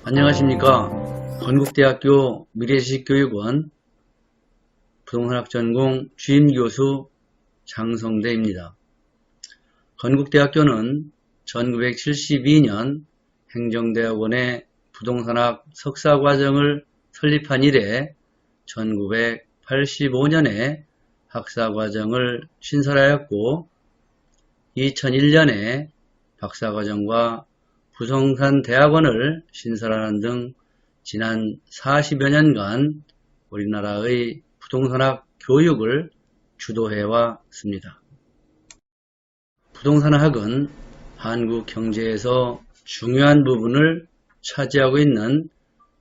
안녕하십니까. 건국대학교 미래지식교육원 부동산학 전공 주임교수 장성대입니다. 건국대학교는 1972년 행정대학원의 부동산학 석사과정을 설립한 이래 1985년에 학사과정을 신설하였고 2001년에 박사과정과 부동산대학원을 신설하는 등 지난 40여 년간 우리나라의 부동산학 교육을 주도해 왔습니다. 부동산학은 한국 경제에서 중요한 부분을 차지하고 있는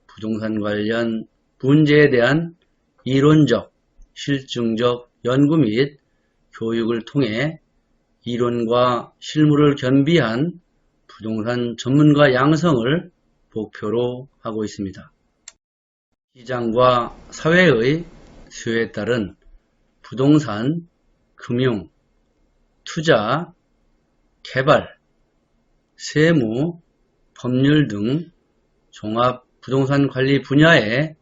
부동산 관련 문제에 대한 이론적, 실증적 연구 및 교육을 통해 이론과 실무를 겸비한 부동산 전문가 양성을 목표로 하고 있습니다. 시장과 사회의 수요에 따른 부동산, 금융, 투자, 개발, 세무, 법률 등 종합 부동산 관리 분야에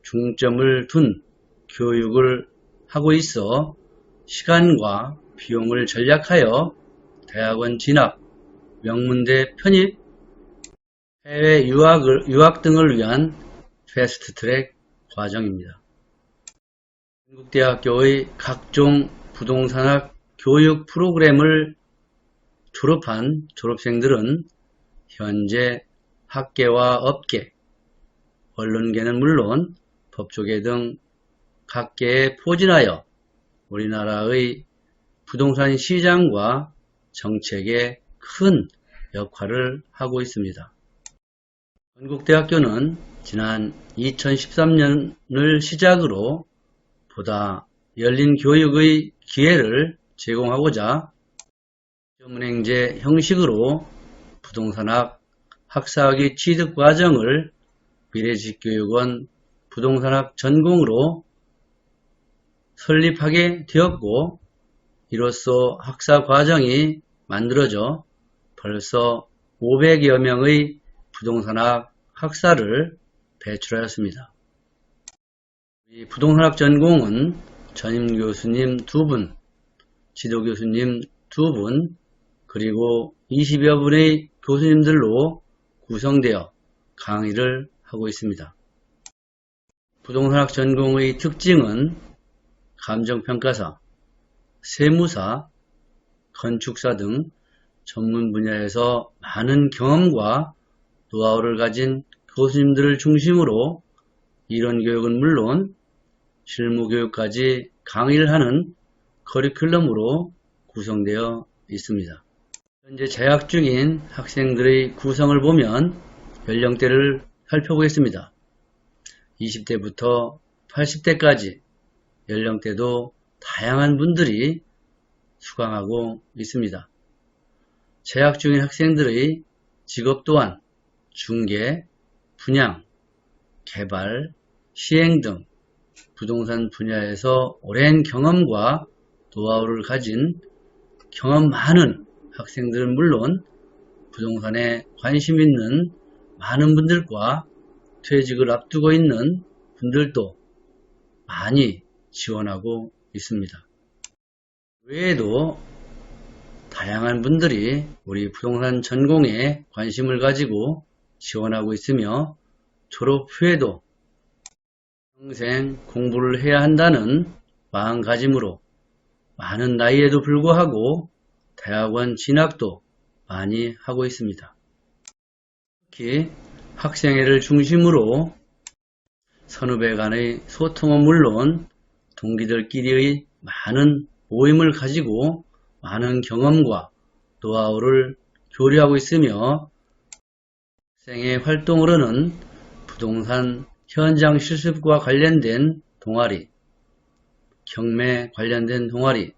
중점을 둔 교육을 하고 있어 시간과 비용을 절약하여 대학원 진학, 명문대 편입, 해외 유학 등을 위한 패스트트랙 과정입니다. 건국대학교의 각종 부동산학 교육 프로그램을 졸업한 졸업생들은 현재 학계와 업계, 언론계는 물론 법조계 등 각계에 포진하여 우리나라의 부동산 시장과 정책에 큰 역할을 하고 있습니다. 건국대학교는 지난 2013년을 시작으로 보다 열린 교육의 기회를 제공하고자 전문행제 형식으로 부동산학 학사학위 취득 과정을 미래지식교육원 부동산학 전공으로 설립하게 되었고 이로써 학사 과정이 만들어져 벌써 500여 명의 부동산학 학사를 배출하였습니다. 이 부동산학 전공은 전임 교수님 2분, 지도교수님 2분, 그리고 20여 분의 교수님들로 구성되어 강의를 하고 있습니다. 부동산학 전공의 특징은 감정평가사, 세무사, 건축사 등 전문 분야에서 많은 경험과 노하우를 가진 교수님들을 중심으로 이론 교육은 물론 실무 교육까지 강의를 하는 커리큘럼으로 구성되어 있습니다. 현재 재학 중인 학생들의 구성을 보면 연령대를 살펴보겠습니다. 20대부터 80대까지 연령대도 다양한 분들이 수강하고 있습니다. 재학 중인 학생들의 직업 또한 중개, 분양, 개발, 시행 등 부동산 분야에서 오랜 경험과 노하우를 가진 경험 많은 학생들은 물론 부동산에 관심 있는 많은 분들과 퇴직을 앞두고 있는 분들도 많이 지원하고 있습니다. 외에도 다양한 분들이 우리 부동산 전공에 관심을 가지고 지원하고 있으며 졸업 후에도 평생 공부를 해야 한다는 마음가짐으로 많은 나이에도 불구하고 대학원 진학도 많이 하고 있습니다. 특히 학생회를 중심으로 선후배 간의 소통은 물론 동기들끼리의 많은 모임을 가지고 많은 경험과 노하우를 교류하고 있으며 학생회 활동으로는 부동산 현장 실습과 관련된 동아리, 경매 관련된 동아리,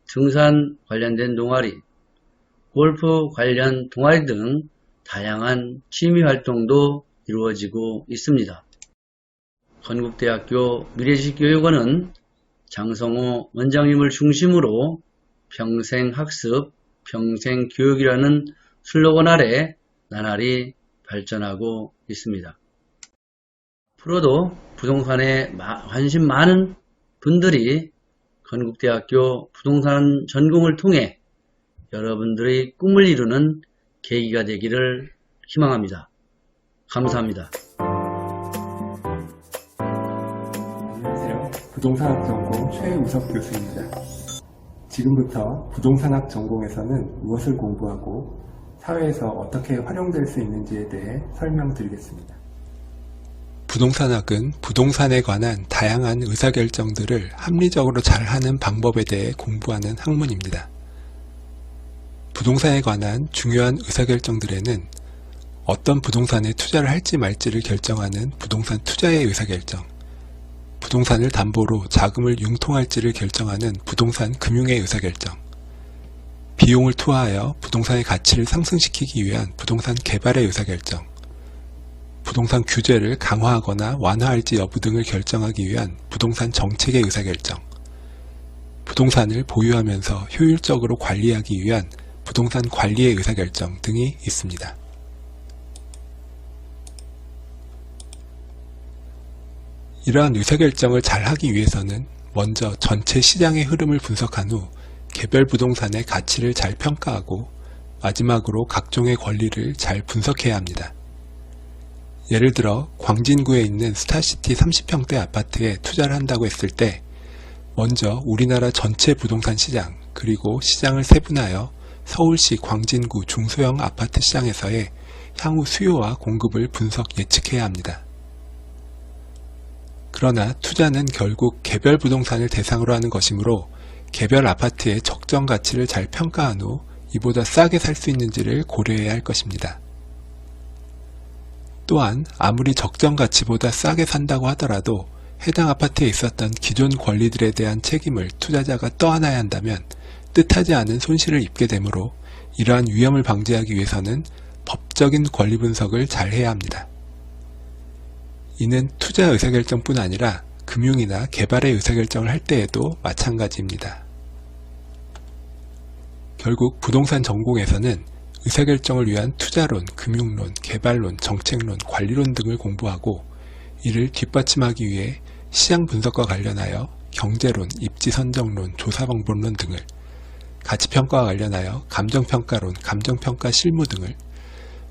등산 관련된 동아리, 골프 관련 동아리 등 다양한 취미 활동도 이루어지고 있습니다. 건국대학교 미래지식교육원은 장성호 원장님을 중심으로 평생학습, 평생교육이라는 슬로건 아래 나날이 발전하고 있습니다. 앞으로도 부동산에 관심 많은 분들이 건국대학교 부동산 전공을 통해 여러분들의 꿈을 이루는 계기가 되기를 희망합니다. 감사합니다. 안녕하세요. 부동산학 전공 최우석 교수입니다. 지금부터 부동산학 전공에서는 무엇을 공부하고 사회에서 어떻게 활용될 수 있는지에 대해 설명드리겠습니다. 부동산학은 부동산에 관한 다양한 의사결정들을 합리적으로 잘하는 방법에 대해 공부하는 학문입니다. 부동산에 관한 중요한 의사결정들에는 어떤 부동산에 투자를 할지 말지를 결정하는 부동산 투자의 의사결정, 부동산을 담보로 자금을 융통할지를 결정하는 부동산 금융의 의사결정, 비용을 투하하여 부동산의 가치를 상승시키기 위한 부동산 개발의 의사결정, 부동산 규제를 강화하거나 완화할지 여부 등을 결정하기 위한 부동산 정책의 의사결정, 부동산을 보유하면서 효율적으로 관리하기 위한 부동산 관리의 의사결정 등이 있습니다. 이러한 의사결정을 잘 하기 위해서는 먼저 전체 시장의 흐름을 분석한 후 개별 부동산의 가치를 잘 평가하고 마지막으로 각종의 권리를 잘 분석해야 합니다. 예를 들어 광진구에 있는 스타시티 30평대 아파트에 투자를 한다고 했을 때 먼저 우리나라 전체 부동산 시장 그리고 시장을 세분하여 서울시 광진구 중소형 아파트 시장에서의 향후 수요와 공급을 분석 예측해야 합니다. 그러나 투자는 결국 개별 부동산을 대상으로 하는 것이므로 개별 아파트의 적정 가치를 잘 평가한 후 이보다 싸게 살 수 있는지를 고려해야 할 것입니다. 또한 아무리 적정 가치보다 싸게 산다고 하더라도 해당 아파트에 있었던 기존 권리들에 대한 책임을 투자자가 떠안아야 한다면 뜻하지 않은 손실을 입게 되므로 이러한 위험을 방지하기 위해서는 법적인 권리 분석을 잘 해야 합니다. 이는 투자 의사결정뿐 아니라 금융이나 개발의 의사결정을 할 때에도 마찬가지입니다. 결국 부동산 전공에서는 의사결정을 위한 투자론, 금융론, 개발론, 정책론, 관리론 등을 공부하고 이를 뒷받침하기 위해 시장 분석과 관련하여 경제론, 입지선정론, 조사방법론 등을, 가치평가와 관련하여 감정평가론, 감정평가 실무 등을,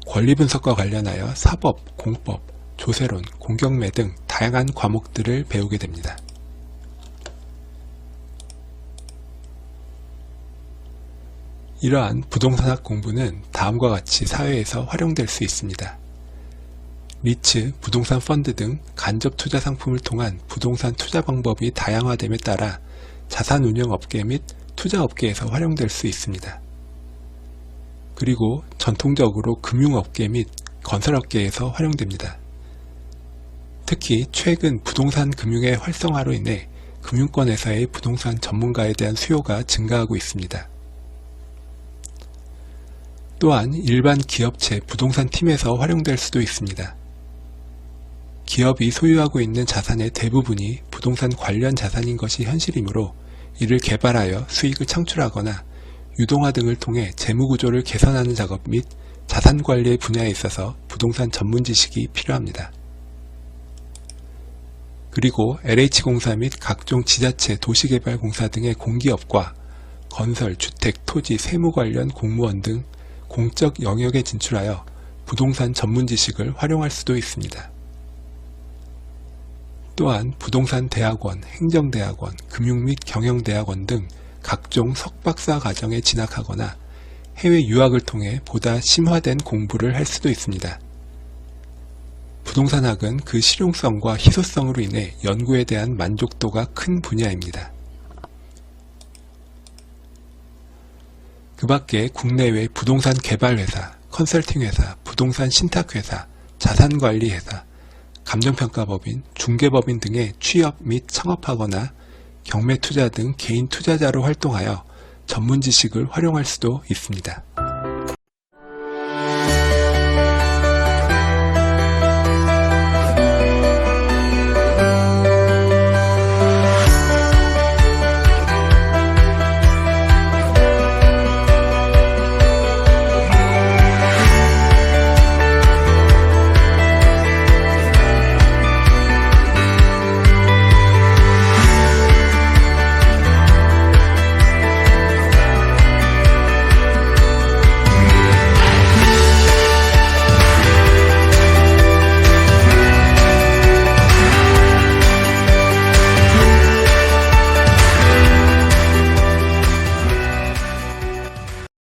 권리분석과 관련하여 사법, 공법, 조세론, 공경매 등 다양한 과목들을 배우게 됩니다. 이러한 부동산학 공부는 다음과 같이 사회에서 활용될 수 있습니다. 리츠, 부동산 펀드 등 간접 투자 상품을 통한 부동산 투자 방법이 다양화됨에 따라 자산 운용 업계 및 투자 업계에서 활용될 수 있습니다. 그리고 전통적으로 금융업계 및 건설업계에서 활용됩니다. 특히 최근 부동산 금융의 활성화로 인해 금융권에서의 부동산 전문가에 대한 수요가 증가하고 있습니다. 또한 일반 기업체 부동산 팀에서 활용될 수도 있습니다. 기업이 소유하고 있는 자산의 대부분이 부동산 관련 자산인 것이 현실이므로 이를 개발하여 수익을 창출하거나 유동화 등을 통해 재무구조를 개선하는 작업 및 자산관리의 분야에 있어서 부동산 전문 지식이 필요합니다. 그리고 LH공사 및 각종 지자체, 도시개발공사 등의 공기업과 건설, 주택, 토지, 세무 관련 공무원 등 공적 영역에 진출하여 부동산 전문 지식을 활용할 수도 있습니다. 또한 부동산 대학원, 행정대학원, 금융 및 경영대학원 등 각종 석박사 과정에 진학하거나 해외 유학을 통해 보다 심화된 공부를 할 수도 있습니다. 부동산학은 그 실용성과 희소성으로 인해 연구에 대한 만족도가 큰 분야입니다. 그 밖에 국내외 부동산 개발회사, 컨설팅회사, 부동산 신탁회사, 자산관리회사, 감정평가법인, 중개법인 등에 취업 및 창업하거나 경매투자 등 개인 투자자로 활동하여 전문 지식을 활용할 수도 있습니다.